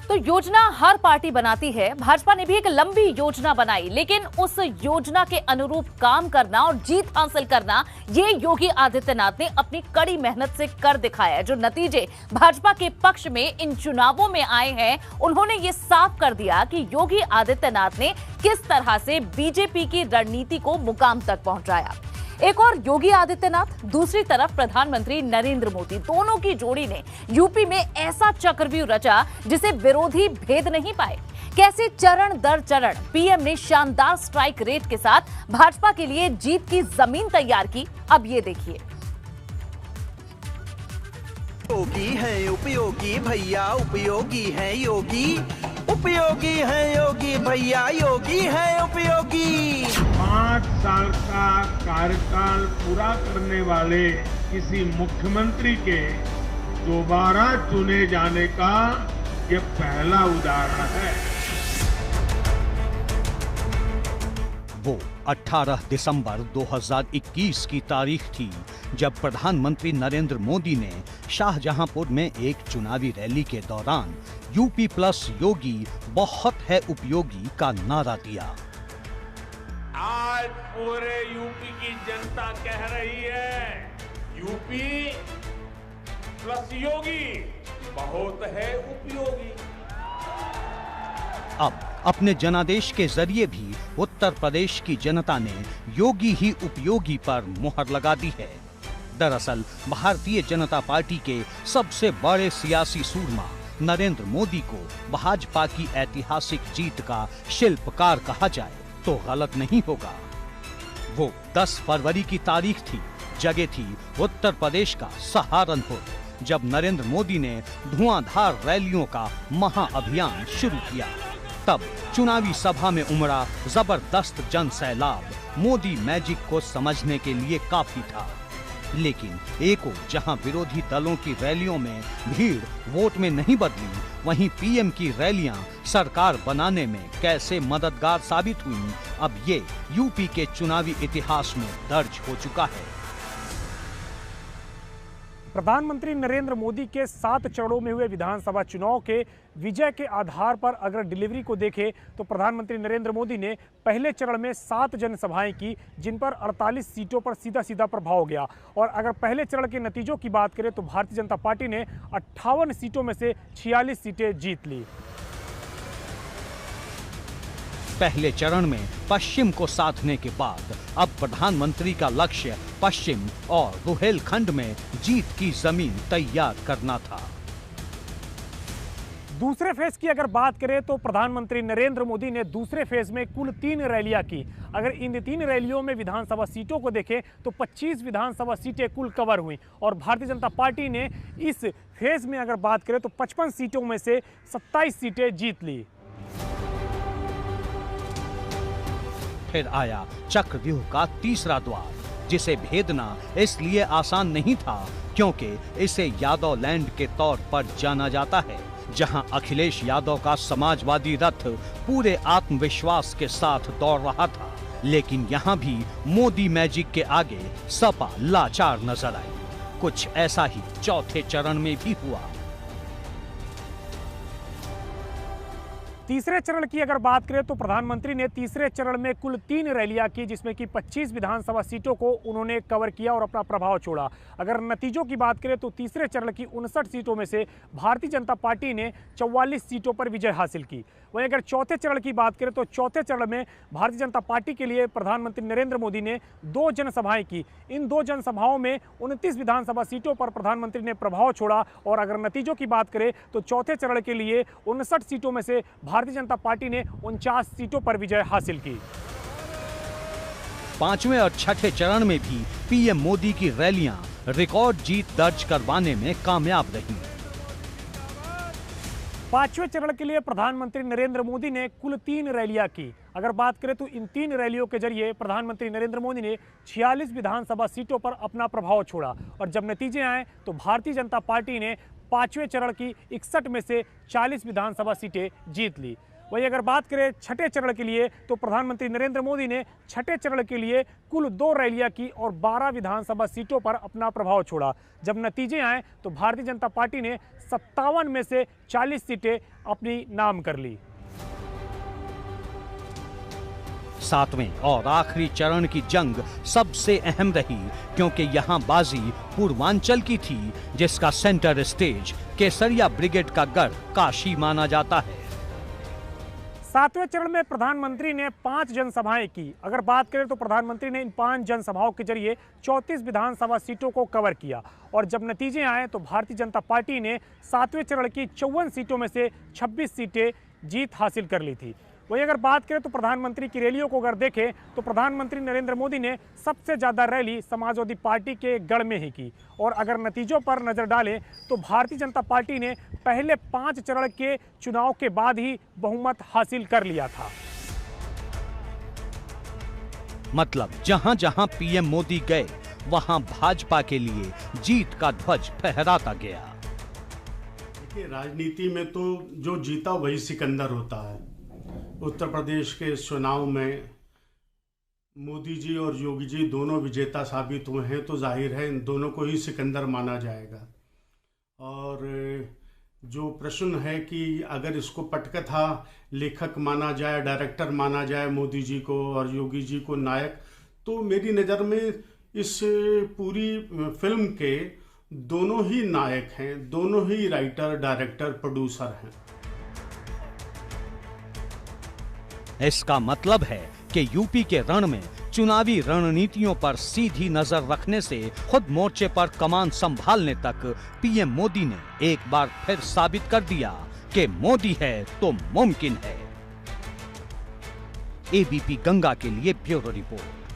तो योजना हर पार्टी बनाती है। भाजपा ने भी एक लंबी योजना बनाई, लेकिन उस योजना के अनुरूप काम करना और जीत हासिल करना, ये योगी आदित्यनाथ ने अपनी कड़ी मेहनत से कर दिखाया। जो नतीजे भाजपा के पक्ष में इन चुनावों में आए हैं, उन्होंने ये साफ कर दिया कि योगी आदित्यनाथ ने किस तरह से बीजेपी की रणनीति को मुकाम तक पहुंचाया। एक और योगी आदित्यनाथ, दूसरी तरफ प्रधानमंत्री नरेंद्र मोदी, दोनों की जोड़ी ने यूपी में ऐसा चक्रव्यूह रचा जिसे विरोधी भेद नहीं पाए। कैसे चरण दर चरण पीएम ने शानदार स्ट्राइक रेट के साथ भाजपा के लिए जीत की जमीन तैयार की, अब ये देखिए। योगी है उपयोगी भैया, उपयोगी है योगी, उपयोगी है योगी भैया, योगी है उपयोगी। 5 साल का कार्यकाल पूरा करने वाले किसी मुख्यमंत्री के दोबारा चुने जाने का ये पहला उदाहरण है। वो 18 दिसंबर 2021 की तारीख थी जब प्रधानमंत्री नरेंद्र मोदी ने शाहजहांपुर में एक चुनावी रैली के दौरान यूपी प्लस योगी बहुत है उपयोगी का नारा दिया। आज पूरे यूपी की जनता कह रही है, यूपी प्लस योगी बहुत है उपयोगी। अब अपने जनादेश के जरिए भी उत्तर प्रदेश की जनता ने योगी ही उपयोगी पर मुहर लगा दी है। दरअसल भारतीय जनता पार्टी के सबसे बड़े सियासी सूरमा नरेंद्र मोदी को भाजपा की ऐतिहासिक जीत का शिल्पकार कहा जाए तो गलत नहीं होगा। वो 10 फरवरी की तारीख थी, जगह थी उत्तर प्रदेश का सहारनपुर, जब नरेंद्र मोदी ने धुआंधार रैलियों का महाअभियान शुरू किया। तब चुनावी सभा में उमड़ा जबरदस्त जन सैलाब मोदी मैजिक को समझने के लिए काफी था। लेकिन एक ओर जहां विरोधी दलों की रैलियों में भीड़ वोट में नहीं बदली, वहीं पीएम की रैलियां सरकार बनाने में कैसे मददगार साबित हुईं, अब ये यूपी के चुनावी इतिहास में दर्ज हो चुका है। प्रधानमंत्री नरेंद्र मोदी के 7 चरणों में हुए विधानसभा चुनाव के विजय के आधार पर अगर डिलीवरी को देखें तो प्रधानमंत्री नरेंद्र मोदी ने पहले चरण में 7 जनसभाएं की, जिन पर 48 सीटों पर सीधा सीधा प्रभाव गया। और अगर पहले चरण के नतीजों की बात करें तो भारतीय जनता पार्टी ने 58 सीटों में से 46 सीटें जीत ली। पहले चरण में पश्चिम को साधने के बाद अब प्रधानमंत्री का लक्ष्य पश्चिम और बुंदेलखंड में जीत की जमीन तैयार करना था। दूसरे फेज की अगर बात करें तो प्रधानमंत्री नरेंद्र मोदी ने दूसरे फेज में कुल 3 रैलियां की। अगर इन 3 रैलियों में विधानसभा सीटों को देखें तो 25 विधानसभा सीटें कुल कवर हुई और भारतीय जनता पार्टी ने इस फेज में अगर बात करें तो 55 सीटों में से 27 सीटें जीत ली। फिर आया चक्रव्यूह का तीसरा द्वार, जिसे भेदना इसलिए आसान नहीं था क्योंकि इसे यादव लैंड के तौर पर जाना जाता है, जहां अखिलेश यादव का समाजवादी रथ पूरे आत्मविश्वास के साथ दौड़ रहा था। लेकिन यहां भी मोदी मैजिक के आगे सपा लाचार नजर आई। कुछ ऐसा ही चौथे चरण में भी हुआ। तीसरे चरण की अगर बात करें तो प्रधानमंत्री ने तीसरे चरण में कुल 3 रैलियां की, जिसमें कि 25 विधानसभा सीटों को उन्होंने कवर किया और अपना प्रभाव छोड़ा। अगर नतीजों की बात करें तो तीसरे चरण की 59 सीटों में से भारतीय जनता पार्टी ने 44 सीटों पर विजय हासिल की। वहीं अगर चौथे चरण की बात करें तो चौथे चरण में भारतीय जनता पार्टी के लिए प्रधानमंत्री नरेंद्र मोदी ने 2 जनसभाएं की। इन 2 जनसभाओं में 29 विधानसभा सीटों पर प्रधानमंत्री ने प्रभाव छोड़ा। और अगर नतीजों की बात करें तो चौथे चरण के लिए 59 सीटों में से भारतीय जनता पार्टी ने 49 सीटों पर विजय हासिल की। पांचवें और छठे चरण में भी पीएम मोदी की रैलियां रिकॉर्ड जीत दर्ज करवाने में कामयाब रहीं। पांचवें चरण के लिए प्रधानमंत्री नरेंद्र मोदी ने कुल 3 रैलियां की। अगर बात करें तो इन 3 रैलियों के जरिए प्रधानमंत्री नरेंद्र मोदी ने 46 विधानसभा सीटों पर अपना प्रभाव छोड़ा। और जब नतीजे आए तो भारतीय जनता पार्टी ने 5वें चरण की 61 में से 40 विधानसभा सीटें जीत ली। वहीं अगर बात करें छठे चरण के लिए तो प्रधानमंत्री नरेंद्र मोदी ने छठे चरण के लिए कुल 2 रैलियां की और 12 विधानसभा सीटों पर अपना प्रभाव छोड़ा। जब नतीजे आए तो भारतीय जनता पार्टी ने 57 में से 40 सीटें अपनी नाम कर ली। 7वें और आखिरी चरण की जंग सबसे अहम रही, क्योंकि यहां बाजी पूर्वांचल की थी, जिसका सेंटर स्टेज केसरिया ब्रिगेड का गढ़ काशी माना जाता है। 7वें चरण में प्रधानमंत्री ने 5 जनसभाएं की। अगर बात करें तो प्रधानमंत्री ने इन 5 जनसभाओं के जरिए 34 विधानसभा सीटों को कवर किया और जब नतीजे आए तो भारतीय जनता पार्टी ने 7वें चरण की 54 सीटों में से 26 सीटें जीत हासिल कर ली थी। वहीं अगर बात करें तो प्रधानमंत्री की रैलियों को अगर देखें तो प्रधानमंत्री नरेंद्र मोदी ने सबसे ज़्यादा रैली समाजवादी पार्टी के गढ़ में ही की और अगर नतीजों पर नज़र डालें तो भारतीय जनता पार्टी ने पहले 5 चरण के चुनाव के बाद ही बहुमत हासिल कर लिया था। मतलब जहां जहां पीएम मोदी गए वहां भाजपा के लिए जीत का ध्वज फहराता गया। देखिए, राजनीति में तो जो जीता वही सिकंदर होता है। उत्तर प्रदेश के चुनाव में मोदी जी और योगी जी दोनों विजेता साबित हुए हैं, तो जाहिर है इन दोनों को ही सिकंदर माना जाएगा। और जो प्रश्न है कि अगर इसको पटकथा लेखक माना जाए, डायरेक्टर माना जाए मोदी जी को और योगी जी को नायक, तो मेरी नज़र में इस पूरी फिल्म के दोनों ही नायक हैं, दोनों ही राइटर, डायरेक्टर, प्रोड्यूसर हैं। इसका मतलब है कि यूपी के रण में चुनावी रणनीतियों पर सीधी नजर रखने से खुद मोर्चे पर कमान संभालने तक पीएम मोदी ने एक बार फिर साबित कर दिया कि मोदी है तो मुमकिन है। एबीपी गंगा के लिए ब्यूरो रिपोर्ट।